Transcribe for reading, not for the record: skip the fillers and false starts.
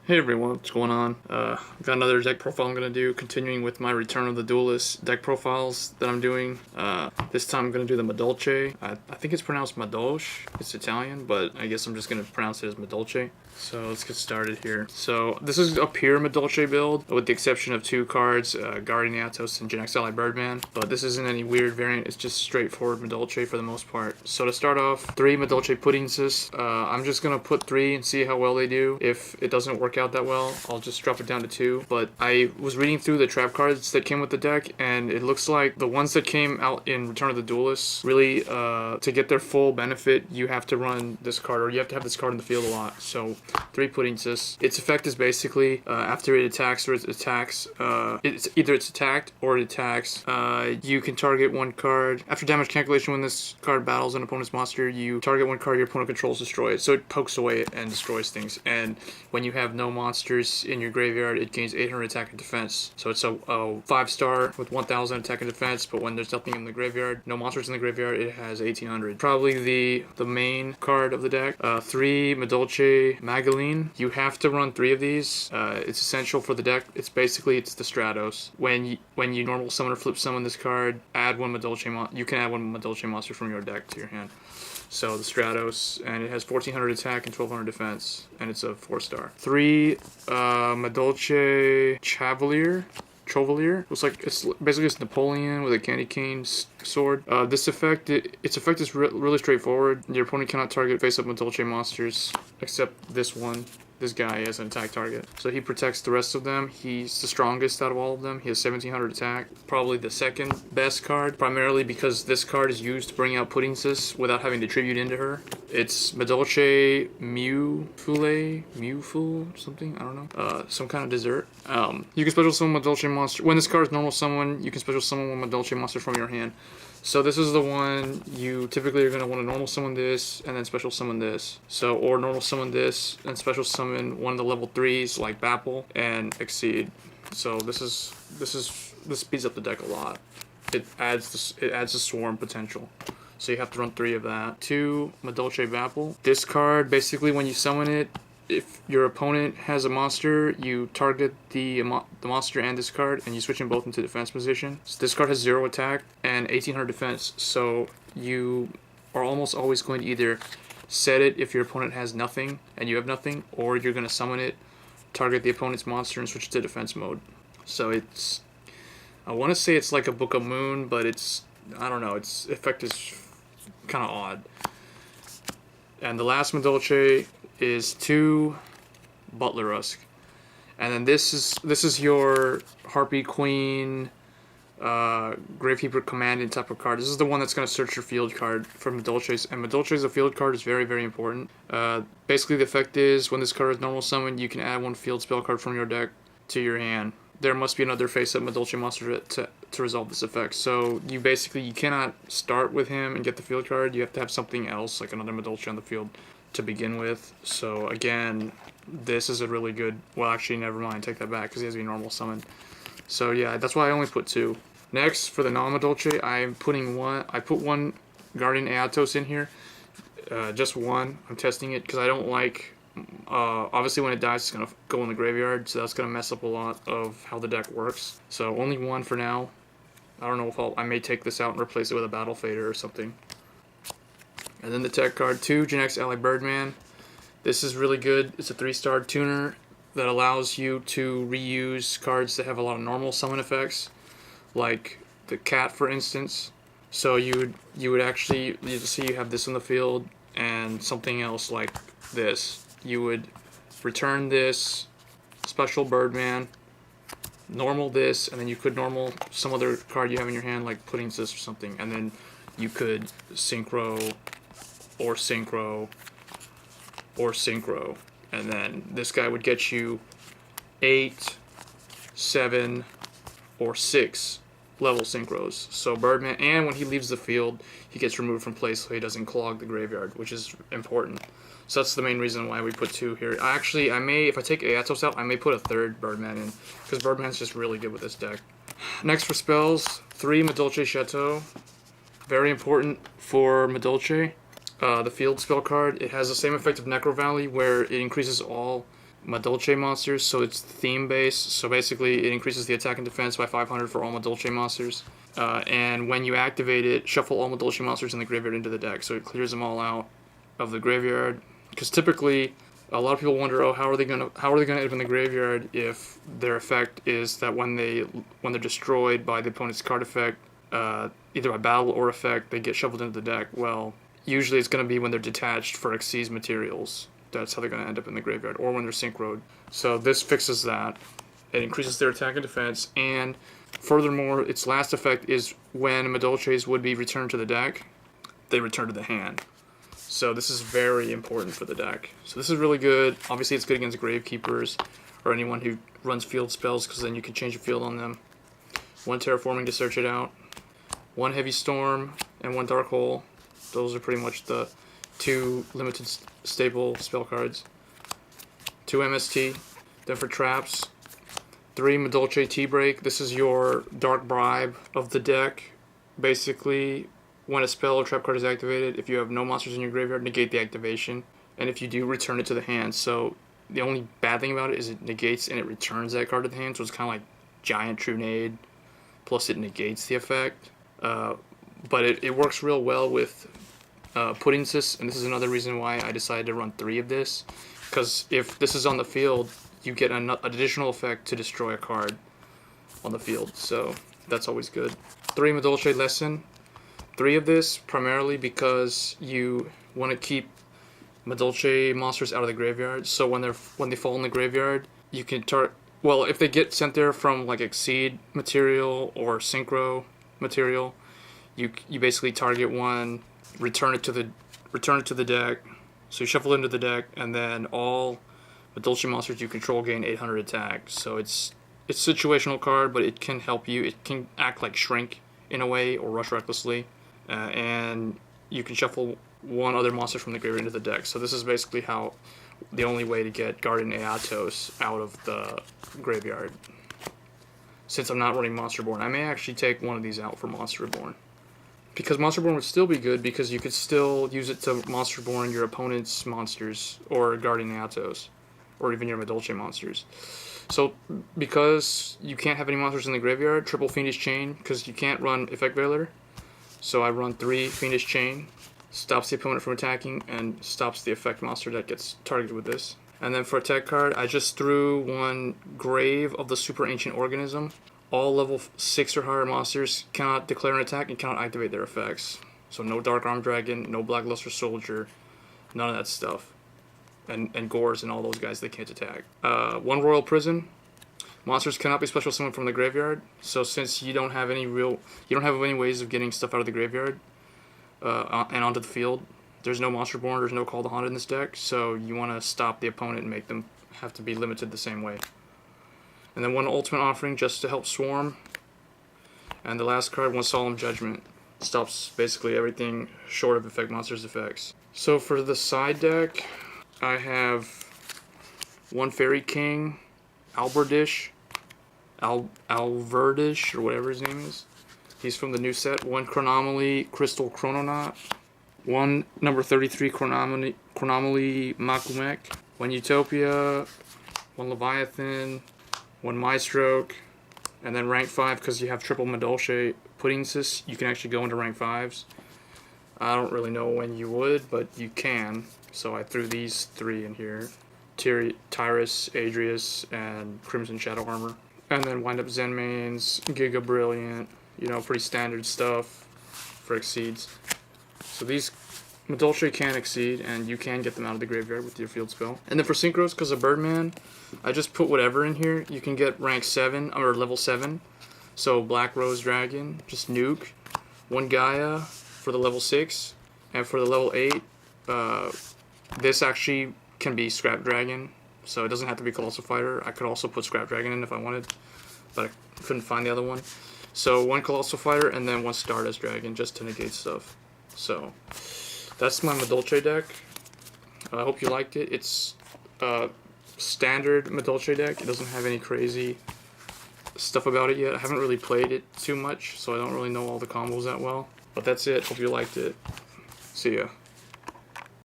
Hey everyone, what's going on? Got another deck profile I'm going to do, continuing with my Return of the Duelist deck profiles that I'm doing. This time I'm going to do the Madolche. I think it's pronounced Madolche. It's Italian, but I guess I'm just going to pronounce it as Madolche. So let's get started here. So this is a pure Madolche build, with the exception of two cards, Guardian Eatos and Genex Birdman. But this isn't any weird variant, it's just straightforward Madolche for the most part. So to start off, 3 Madolche Puddingcess. I'm just going to put 3 and see how well they do. If it doesn't work out that well, I'll just drop it down to 2. But I was reading through the trap cards that came with the deck, and it looks like the ones that came out in Return of the Duelist, really, to get their full benefit, you have to run this card, or you have to have this card in the field a lot. So 3 Puddingcess. Its effect is basically after it attacks or it attacks, it's either it's attacked or it attacks. You can target one card. After damage calculation, when this card battles an opponent's monster, you target one card your opponent controls, destroy it. So it pokes away and destroys things. And when you have no monsters in your graveyard, it gains 800 attack and defense. So it's a 5-star with 1000 attack and defense. But when there's nothing in the graveyard, no monsters in the graveyard, it has 1800. Probably the main card of the deck. 3 Madolche Magileine. You have to run 3 of these. It's essential for the deck. It's the Stratos. When you normal summon or flip summon this card, add one Madolche you can add one Madolche monster from your deck to your hand. So the Stratos, and it has 1400 attack and 1200 defense, and it's a 4-star. 3 Madolche Chouxvalier. Looks like it's basically just Napoleon with a candy cane sword. This effect, its effect is really straightforward. Your opponent cannot target face-up Madolche monsters except this one. This guy as an attack target. So he protects the rest of them. He's the strongest out of all of them. He has 1700 attack. Probably the second best card, primarily because this card is used to bring out Puddingcess without having to tribute into her. It's Madolche Mewfeuille, something, I don't know. Some kind of dessert. You can special summon Madolche monster. When this card is normal summon, you can special summon one Madolche monster from your hand. So this is the one you typically are going to want to normal summon this and then special summon this. So, or normal summon this and special summon one of the level 3s like Baaple and Exceed. So this speeds up the deck a lot. It adds the swarm potential. So you have to run 3 of that. 2 Madolche Baaple. This card, basically when you summon it, if your opponent has a monster, you target the monster and this card, and you switch them both into defense position. So this card has 0 attack and 1800 defense, so you are almost always going to either set it if your opponent has nothing and you have nothing, or you're going to summon it, target the opponent's monster, and switch it to defense mode. So it's, I want to say it's like a Book of Moon, but it's, I don't know, its effect is kind of odd. And the last Madolche is 2 Butlerusk, and then this is your Harpy Queen, Gravekeeper Commandant type of card. This is the one that's going to search your field card for Madolche's, and Madolche's a field card is very, very important. Basically the effect is when this card is normal summoned, you can add one field spell card from your deck to your hand. There must be another face-up Madolche monster to resolve this effect. So you cannot start with him and get the field card. You have to have something else, like another Madolche on the field to begin with. So again, this is a really good, well actually never mind, take that back because he has to be normal summoned. So yeah, that's why I only put 2. Next, for the non-Madolche, I put one Guardian Eatos in here, just one. I'm testing it because I don't like, obviously when it dies it's going to go in the graveyard, so that's going to mess up a lot of how the deck works. So only one for now. I don't know if I may take this out and replace it with a Battle Fader or something. And then the tech card 2, Genex Birdman. This is really good. It's a 3-star tuner that allows you to reuse cards that have a lot of normal summon effects, like the cat, for instance. So you would actually, you see you have this in the field and something else like this. You would return this, special Birdman, normal this, and then you could normal some other card you have in your hand like Puddingcess or something, and then you could synchro or synchro or synchro, and then this guy would get you 8, 7, or 6 level synchros. So Birdman, and when he leaves the field, he gets removed from play so he doesn't clog the graveyard, which is important. So that's the main reason why we put 2 here. Actually, I may, if I take Eatos out, I may put a 3rd Birdman in, because Birdman's just really good with this deck. Next for spells, 3 Madolche Chateau. Very important for Madolche. The field spell card, it has the same effect of Necro Valley, where it increases all Madolche monsters, so it's theme based. So basically, it increases the attack and defense by 500 for all Madolche monsters. And when you activate it, shuffle all Madolche monsters in the graveyard into the deck, so it clears them all out of the graveyard. Because typically, a lot of people wonder, oh, how are they gonna end up in the graveyard if their effect is that when they're destroyed by the opponent's card effect, either by battle or effect, they get shuffled into the deck. Well, usually it's gonna be when they're detached for Xyz materials. That's how they're gonna end up in the graveyard, or when they're synchroed. So this fixes that. It increases their attack and defense, and furthermore, its last effect is when Madolches would be returned to the deck, they return to the hand. So this is very important for the deck. So this is really good. Obviously it's good against Gravekeepers or anyone who runs field spells, because then you can change the field on them. 1 Terraforming to search it out. 1 Heavy Storm and 1 Dark Hole. Those are pretty much the 2 limited staple spell cards. 2 MST. Then for traps, 3 Madolche T-Break. This is your Dark Bribe of the deck. Basically, when a spell or trap card is activated, if you have no monsters in your graveyard, negate the activation. And if you do, return it to the hand. So the only bad thing about it is it negates and it returns that card to the hand. So it's kind of like Giant Trunade, plus it negates the effect. But it works real well with Puddingcess, and this is another reason why I decided to run 3 of this. Because if this is on the field, you get an additional effect to destroy a card on the field. So that's always good. 3 Madolche Lesson. 3 of this, primarily because you want to keep Madolche monsters out of the graveyard. So when they fall in the graveyard, you can well, if they get sent there from like Xyz material or Synchro material, you basically target one, return it to the deck. So you shuffle into the deck, and then all Madolche monsters you control gain 800 attack. So it's a situational card, but it can help you. It can act like Shrink in a way, or Rush Recklessly. And you can shuffle 1 other monster from the graveyard into the deck. So this is basically the only way to get Guardian Eatos out of the graveyard. Since I'm not running Monster Reborn, I may actually take one of these out for Monster Reborn. Because Monster Reborn would still be good, because you could still use it to Monster Reborn your opponent's monsters, or Guardian Eatos, or even your Madolche monsters. So, because you can't have any monsters in the graveyard, triple Fiendish Chain, because you can't run Effect Veiler. So I run 3 Fiendish Chain, stops the opponent from attacking, and stops the effect monster that gets targeted with this. And then for a tech card, I just threw 1 Grave of the Super Ancient Organism. All level 6 or higher monsters cannot declare an attack and cannot activate their effects. So no Dark Arm Dragon, no Blackluster Soldier, none of that stuff. And Gores and all those guys, they can't attack. 1 Royal Prison. Monsters cannot be special summoned from the graveyard. So since you don't have any ways of getting stuff out of the graveyard and onto the field, there's no Monster Reborn, there's no Call to Haunt in this deck. So you want to stop the opponent and make them have to be limited the same way. And then 1 Ultimate Offering just to help Swarm. And the last card, 1 Solemn Judgement. Stops basically everything short of effect monsters' effects. So for the side deck, I have 1 Fairy King, Alverdich, Alverdich, or whatever his name is. He's from the new set. 1 Chronomaly, Crystal Chrononaut. 1 number 33 Chronomaly Machu Mech. 1 Utopia, 1 Leviathan, 1 Maestroke, and then rank 5, because you have triple Madolche Puddingcess, you can actually go into rank 5s. I don't really know when you would, but you can. So I threw these 3 in here. Tiras, Adrius, and Crimson Shadow Armor. And then wind up Zenmains, Giga-brillant, pretty standard stuff for Xyz. So these Madolche can Xyz, and you can get them out of the graveyard with your field spell. And then for Synchros, because of Birdman, I just put whatever in here. You can get rank 7, or level 7. So Black Rose Dragon, just nuke. 1 Gaia for the level 6. And for the level 8, this actually can be Scrap Dragon. So it doesn't have to be Colossal Fighter. I could also put Scrap Dragon in if I wanted, but I couldn't find the other one. So 1 Colossal Fighter and then 1 Stardust Dragon just to negate stuff. So that's my Madolche deck. I hope you liked it. It's standard Madolche deck. It doesn't have any crazy stuff about it yet. I haven't really played it too much, so I don't really know all the combos that well. But that's it. Hope you liked it. See ya.